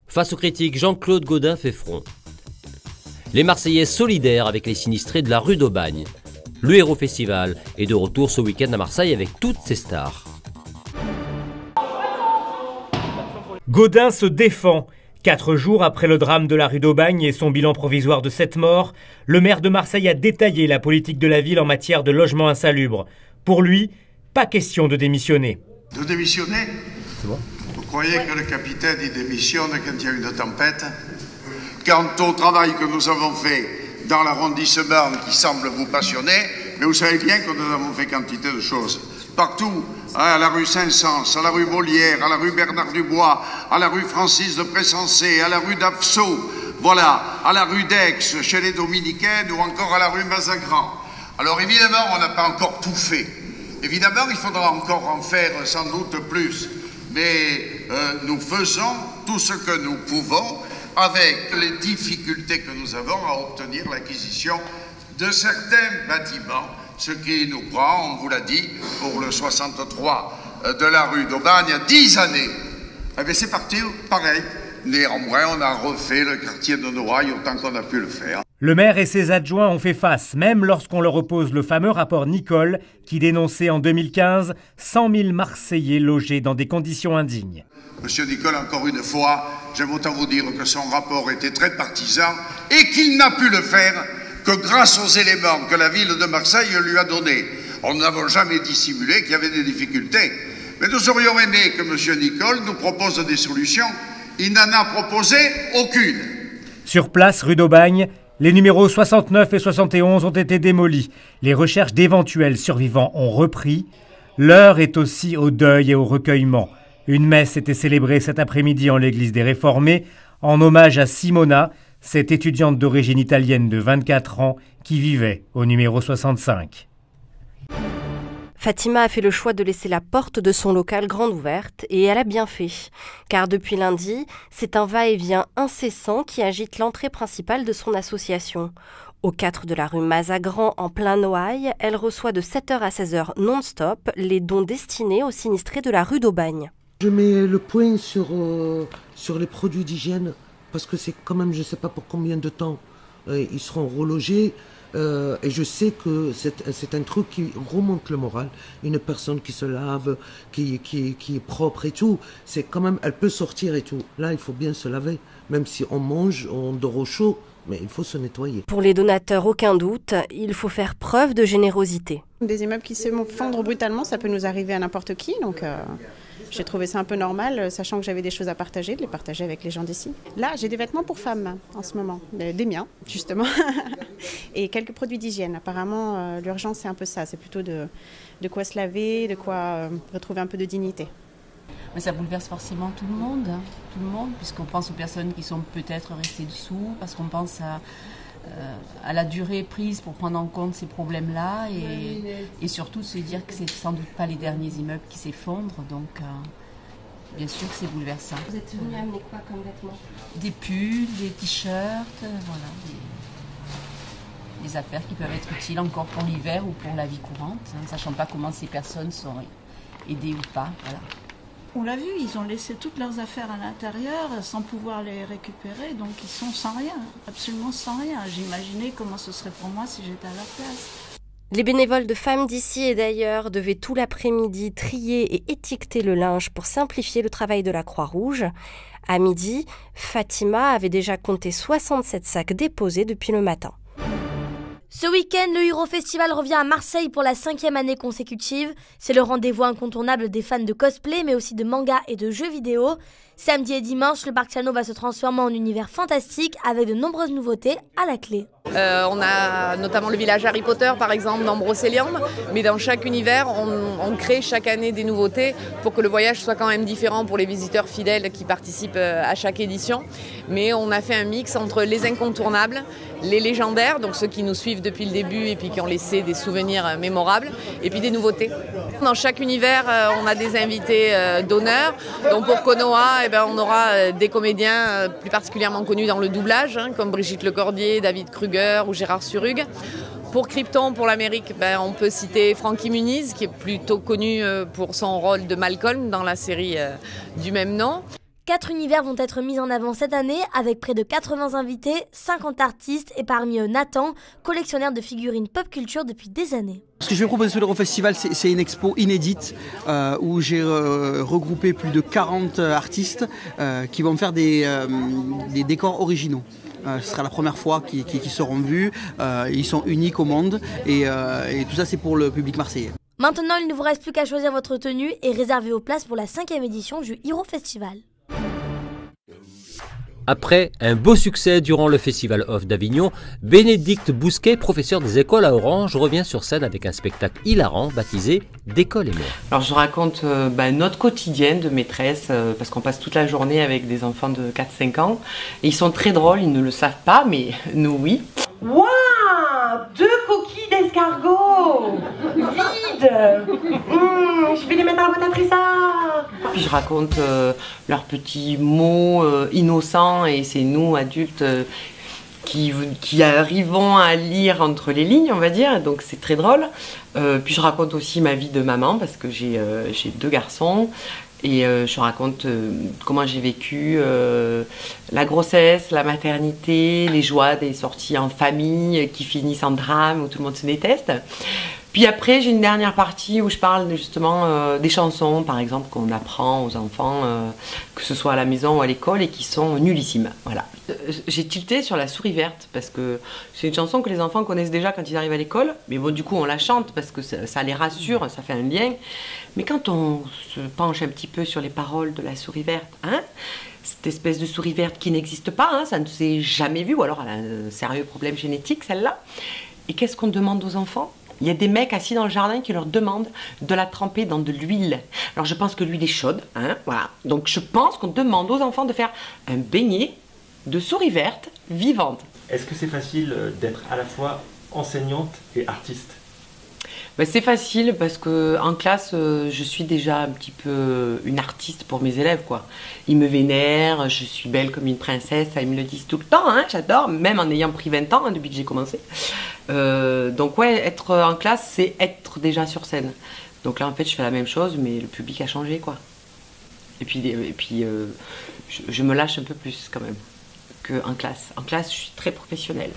Face aux critiques, Jean-Claude Gaudin fait front. Les Marseillais solidaires avec les sinistrés de la rue d'Aubagne. Le Héros Festival est de retour ce week-end à Marseille avec toutes ses stars. Gaudin se défend. 4 jours après le drame de la rue d'Aubagne et son bilan provisoire de 7 morts, le maire de Marseille a détaillé la politique de la ville en matière de logement insalubre. Pour lui, pas question de démissionner. De démissionner? C'est bon. Vous croyez que le capitaine il démissionne quand il y a une tempête? Quant au travail que nous avons fait dans l'arrondissement qui semble vous passionner, mais vous savez bien que nous avons fait quantité de choses. Partout, à la rue Saint-Saëns, à la rue Molière, à la rue Bernard-Dubois, à la rue Francis de Pressensé, à la rue d'Apsau, voilà, à la rue d'Aix, chez les Dominicaines ou encore à la rue Mazagran. Alors évidemment, on n'a pas encore tout fait. Évidemment, il faudra encore en faire sans doute plus. Mais nous faisons tout ce que nous pouvons avec les difficultés que nous avons à obtenir l'acquisition de certains bâtiments, ce qui nous prend, on vous l'a dit, pour le 63 de la rue d'Aubagne, 10 années. Eh bien c'est parti, pareil. Néanmoins, on a refait le quartier de Noailles autant qu'on a pu le faire. Le maire et ses adjoints ont fait face, même lorsqu'on leur oppose le fameux rapport Nicole qui dénonçait en 2015 100 000 Marseillais logés dans des conditions indignes. Monsieur Nicole, encore une fois, j'aime autant vous dire que son rapport était très partisan et qu'il n'a pu le faire que grâce aux éléments que la ville de Marseille lui a donnés. On n'avons jamais dissimulé qu'il y avait des difficultés. Mais nous aurions aimé que monsieur Nicole nous propose des solutions. Il n'en a proposé aucune. Sur place, rue d'Aubagne, les numéros 69 et 71 ont été démolis. Les recherches d'éventuels survivants ont repris. L'heure est aussi au deuil et au recueillement. Une messe était célébrée cet après-midi en l'église des Réformés, en hommage à Simona, cette étudiante d'origine italienne de 24 ans qui vivait au numéro 65. Fatima a fait le choix de laisser la porte de son local grande ouverte et elle a bien fait. Car depuis lundi, c'est un va-et-vient incessant qui agite l'entrée principale de son association. Au 4 de la rue Mazagran, en plein Noailles, elle reçoit de 7h à 16h non-stop les dons destinés aux sinistrés de la rue d'Aubagne. Je mets le point sur les produits d'hygiène parce que c'est quand même, je ne sais pas pour combien de temps ils seront relogés. Et je sais que c'est un truc qui remonte le moral. Une personne qui se lave, qui est propre et tout, c'est quand même, elle peut sortir et tout. Là, il faut bien se laver. Même si on mange, on dort au chaud, mais il faut se nettoyer. Pour les donateurs, aucun doute, il faut faire preuve de générosité. Des immeubles qui se fondent brutalement, ça peut nous arriver à n'importe qui, donc j'ai trouvé ça un peu normal, sachant que j'avais des choses à partager, de les partager avec les gens d'ici. Là, j'ai des vêtements pour femmes en ce moment, des miens, justement, et quelques produits d'hygiène. Apparemment, l'urgence, c'est un peu ça, c'est plutôt de quoi se laver, de quoi retrouver un peu de dignité. Mais ça bouleverse forcément tout le monde, puisqu'on pense aux personnes qui sont peut-être restées dessous, parce qu'on pense à la durée prise pour prendre en compte ces problèmes-là et surtout se dire que c'est sans doute pas les derniers immeubles qui s'effondrent, donc bien sûr que c'est bouleversant. Vous êtes venu amener quoi comme vêtements? Des pulls, des t-shirts, voilà, des affaires qui peuvent être utiles encore pour l'hiver ou pour la vie courante, ne sachant pas comment ces personnes sont aidées ou pas, voilà. On l'a vu, ils ont laissé toutes leurs affaires à l'intérieur sans pouvoir les récupérer, donc ils sont sans rien, absolument sans rien. J'imaginais comment ce serait pour moi si j'étais à leur place. Les bénévoles de femmes d'ici et d'ailleurs devaient tout l'après-midi trier et étiqueter le linge pour simplifier le travail de la Croix-Rouge. À midi, Fatima avait déjà compté 67 sacs déposés depuis le matin. Ce week-end, le Héros Festival revient à Marseille pour la 5e année consécutive. C'est le rendez-vous incontournable des fans de cosplay, mais aussi de manga et de jeux vidéo. Samedi et dimanche, le Parc Chano va se transformer en univers fantastique avec de nombreuses nouveautés à la clé. On a notamment le village Harry Potter par exemple dans Brocéliande, mais dans chaque univers on crée chaque année des nouveautés pour que le voyage soit quand même différent pour les visiteurs fidèles qui participent à chaque édition. Mais on a fait un mix entre les incontournables, les légendaires, donc ceux qui nous suivent depuis le début et puis qui ont laissé des souvenirs mémorables, et puis des nouveautés. Dans chaque univers on a des invités d'honneur, donc pour Konoha on aura des comédiens plus particulièrement connus dans le doublage, comme Brigitte Lecordier, David Kruger ou Gérard Surrugue. Pour Krypton, pour l'Amérique, on peut citer Frankie Muniz, qui est plutôt connu pour son rôle de Malcolm dans la série du même nom. 4 univers vont être mis en avant cette année avec près de 80 invités, 50 artistes et parmi eux Nathan, collectionneur de figurines pop culture depuis des années. Ce que je vais proposer sur l'Eurofestival, c'est une expo inédite où j'ai regroupé plus de 40 artistes qui vont faire des décors originaux. Ce sera la première fois qu'ils seront vus, ils sont uniques au monde et tout ça c'est pour le public marseillais. Maintenant, il ne vous reste plus qu'à choisir votre tenue et réserver vos places pour la 5e édition du Eurofestival. Après un beau succès durant le Festival Off d'Avignon, Bénédicte Bousquet, professeur des écoles à Orange, revient sur scène avec un spectacle hilarant baptisé D'école et moi. Alors je raconte notre quotidien de maîtresse, parce qu'on passe toute la journée avec des enfants de 4-5 ans. Et ils sont très drôles, ils ne le savent pas, mais nous oui. Waouh, 2 coquilles d'escargot vides. Je vais les mettre dans la boîte à trésor. Puis je raconte leurs petits mots innocents et c'est nous adultes qui arrivons à lire entre les lignes, on va dire, donc c'est très drôle. Puis je raconte aussi ma vie de maman parce que j'ai 2 garçons. Et je raconte comment j'ai vécu la grossesse, la maternité, les joies des sorties en famille qui finissent en drame où tout le monde se déteste. Puis après, j'ai une dernière partie où je parle justement des chansons, par exemple, qu'on apprend aux enfants, que ce soit à la maison ou à l'école, et qui sont nullissimes. Voilà. J'ai tilté sur La Souris Verte, parce que c'est une chanson que les enfants connaissent déjà quand ils arrivent à l'école. Mais bon, du coup, on la chante parce que ça les rassure, ça fait un lien. Mais quand on se penche un petit peu sur les paroles de La Souris Verte, hein, cette espèce de souris verte qui n'existe pas, hein, ça ne s'est jamais vu, ou alors elle a un sérieux problème génétique, celle-là. Et qu'est-ce qu'on demande aux enfants ? Il y a des mecs assis dans le jardin qui leur demandent de la tremper dans de l'huile. Alors je pense que l'huile est chaude, hein, voilà. Donc je pense qu'on demande aux enfants de faire un beignet de souris verte vivante. Est-ce que c'est facile d'être à la fois enseignante et artiste ? Ben, c'est facile parce qu'en classe, je suis déjà un petit peu une artiste pour mes élèves, quoi. Ils me vénèrent, je suis belle comme une princesse, ça, ils me le disent tout le temps, hein, j'adore, même en ayant pris 20 ans hein, depuis que j'ai commencé. Donc ouais, être en classe, c'est être déjà sur scène. Donc là, en fait, je fais la même chose, mais le public a changé, quoi. Et puis je me lâche un peu plus, quand même, qu'en classe. En classe, je suis très professionnelle.